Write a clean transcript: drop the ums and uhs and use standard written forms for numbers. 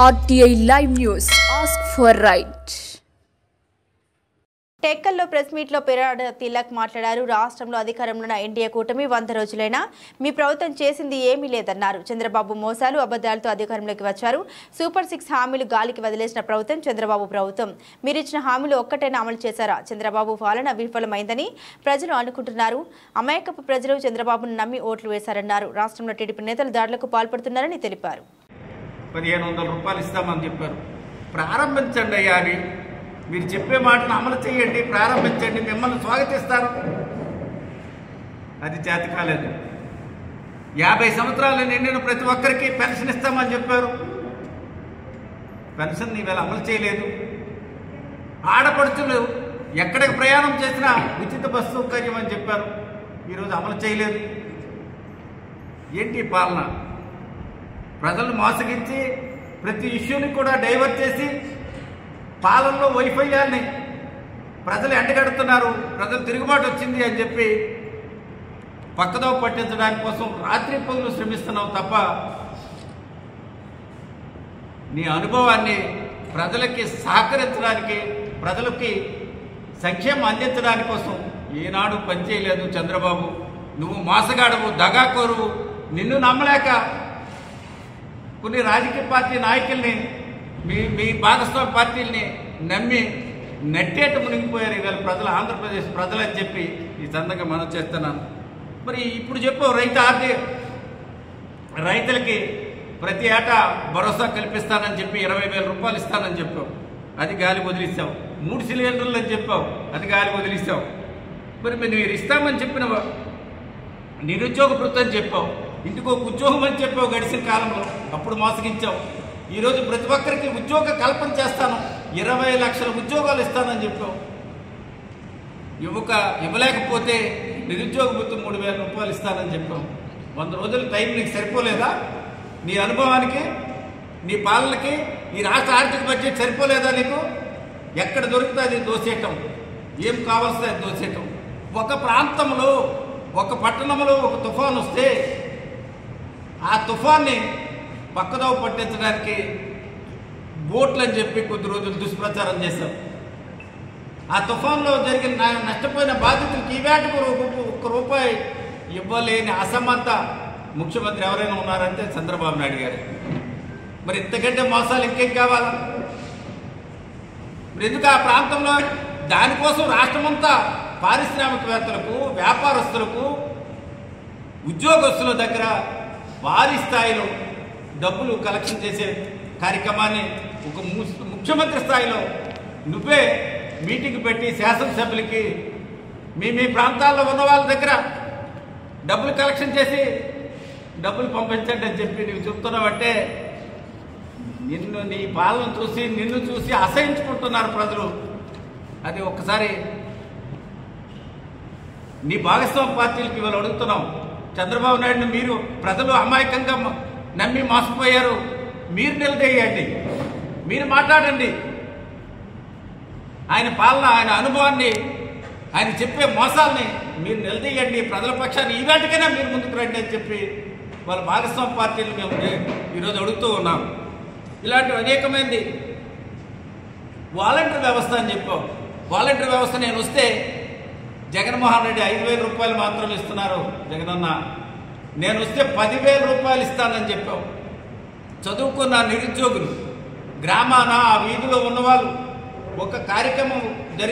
RTI Live News. Ask for right. టెక్కల్లో press మీట్లో పెరాడ తిలక్ మాట్లాడారు. రాష్ట్రంలో అధికారంలో ఉన్న ఎన్డీఏ కూటమి 100 రోజులైనా మీ ప్రభుత్వం చేసింది ఏమీ లేదన్నారు. చంద్రబాబు మోసాలు అబద్ధాలతో అధికారంలోకి వచ్చారు. సూపర్ 6 హామీలు గాలికి వదిలేసిన ప్రభుత్వం చంద్రబాబు ప్రభుత్వం. మీరిచ్చిన హామీలు ఒక్కటైనా అమలు చేశారా? చంద్రబాబు పాలన విఫలమైందని ప్రజలు అనుకుంటున్నారు. అమాయకపు ప్రజలు చంద్రబాబును నమ్మి ఓట్లు వేశారన్నారు. రాష్ట్రంలో టీడీపీ నేతలు దాడులకు పాల్పడుతున్నారని తెలిపారు. 1500 రూపాయలు ఇస్తామని చెప్పారు. ప్రారంభించండి అయ్యా, అవి మీరు చెప్పే మాటను అమలు చేయండి, ప్రారంభించండి, మిమ్మల్ని స్వాగతిస్తారు. అది చేత కాలేదు. 50 సంవత్సరాలు నిండిన ప్రతి ఒక్కరికి పెన్షన్ ఇస్తామని చెప్పారు. పెన్షన్ ఈవేళ అమలు చేయలేదు. ఆడపడుచులు ఎక్కడికి ప్రయాణం చేసినా ఉచిత బస్సు సౌకర్యం అని చెప్పారు. ఈరోజు అమలు చేయలేదు. ఏంటి పాలన? ప్రజలను మోసగించి ప్రతి ఇష్యూని కూడా డైవర్ట్ చేసి పాలనలో వైఫల్యాన్ని ప్రజలు ఎండగడుతున్నారు. ప్రజలు తిరుగుబాటు వచ్చింది అని చెప్పి పక్కదో పట్టించడానికి కోసం రాత్రి పగులు శ్రమిస్తున్నావు తప్ప నీ అనుభవాన్ని ప్రజలకి సహకరించడానికి, ప్రజలకి సంక్షేమం అందించడానికి కోసం ఏనాడు పనిచేయలేదు చంద్రబాబు. నువ్వు మోసగాడువు, దగాకోరువు. నిన్ను నమ్మలేక కొన్ని రాజకీయ పార్టీ నాయకుల్ని, మీ భాగస్వామి పార్టీల్ని నమ్మి నెట్టేట మునిగిపోయారు ఇవాళ ప్రజలు, ఆంధ్రప్రదేశ్ ప్రజలని చెప్పి ఈ సందర్భంగా మనం చేస్తున్నాను. మరి ఇప్పుడు చెప్పు, రైతులకి ప్రతి ఏటా భరోసా కల్పిస్తానని చెప్పి 20,000 రూపాయలు ఇస్తానని చెప్పావు. అది గాలి వదిలిస్తావు. 3 సిలిండర్లు అని చెప్పావు. అది గాలి వదిలిస్తావు. మరి మీరు ఇస్తామని చెప్పిన నిరుద్యోగ వృత్తి అని చెప్పావు. ఇంటికి ఒక ఉద్యోగం అని చెప్పావు గడిచిన కాలంలో. అప్పుడు మోసగించావు. ఈరోజు ప్రతి ఒక్కరికి ఉద్యోగ కల్పన చేస్తాను, 20 లక్షల ఉద్యోగాలు ఇస్తానని చెప్పావు. ఇవ్వలేకపోతే నిరుద్యోగ వృత్తి 3,000 రూపాయలు ఇస్తానని చెప్పావు. 100 రోజుల టైం నీకు సరిపోలేదా? నీ అనుభవానికి, నీ పాలనకి, ఈ రాష్ట్ర ఆర్థిక బడ్జెట్ సరిపోలేదా నీకు? ఎక్కడ దొరికితే అది దోసేయటం, ఏం కావాల్సింది అది దోసేయటం. ఒక ప్రాంతంలో, ఒక పట్టణంలో ఒక తుఫాను వస్తే ఆ తుఫాన్ని పక్కదోవ పట్టించడానికి బోట్లు అని చెప్పి కొద్ది రోజులు దుష్ప్రచారం చేశాం. ఆ తుఫాన్లో జరిగిన నష్టపోయిన బాధితులకు ఈవేటకు ₹1 ఇవ్వలేని అసమర్థ ముఖ్యమంత్రి ఎవరైనా ఉన్నారంటే చంద్రబాబు నాయుడు గారు. మరి ఇంతకంటే మోసాలు ఇంకేం కావాలా? మరి ఎందుకు ఆ ప్రాంతంలో దానికోసం రాష్ట్రమంతా పారిశ్రామికవేత్తలకు, వ్యాపారస్తులకు, ఉద్యోగస్తుల దగ్గర భారీ స్థాయిలో డబ్బులు కలెక్షన్ చేసే కార్యక్రమాన్ని ఒక ముఖ్యమంత్రి స్థాయిలో నువ్వే మీటింగ్ పెట్టి శాసనసభ్యులకి మీ ప్రాంతాల్లో ఉన్న వాళ్ళ దగ్గర డబ్బులు కలెక్షన్ చేసి డబ్బులు పంపించండి అని చెప్పి నువ్వు చెప్తున్నావంటే నీ పాలన చూసి, నిన్ను చూసి అసహించుకుంటున్నారు ప్రజలు. అది ఒక్కసారి నీ భాగస్వామి పార్టీలకి ఇవాళ అడుగుతున్నాం. చంద్రబాబు నాయుడుని మీరు ప్రజలు అమాయకంగా నమ్మి మోసపోయారు. మీరు నిలదీయండి, మీరు మాట్లాడండి. ఆయన పాలన, ఆయన అనుభవాన్ని, ఆయన చెప్పే మోసాలని మీరు నిలదీయండి. ప్రజల పక్షాన్ని ఈవేటికైనా మీరు ముందుకు రండి అని చెప్పి వాళ్ళ భాగస్వామి పార్టీలు మేము ఈరోజు అడుగుతూ ఉన్నాం. ఇలాంటివి అనేకమైంది. వాలంటీర్ వ్యవస్థ అని చెప్పాం. వాలంటీర్ వ్యవస్థ నేను వస్తే జగన్మోహన్ రెడ్డి 5,000 రూపాయలు మాత్రం ఇస్తున్నారు జగనన్న. నేను వస్తే 10,000 రూపాయలు ఇస్తానని చెప్పావు. చదువుకున్న నిరుద్యోగులు, గ్రామాన ఆ వీధిలో ఉన్నవాళ్ళు ఒక కార్యక్రమం జరిగి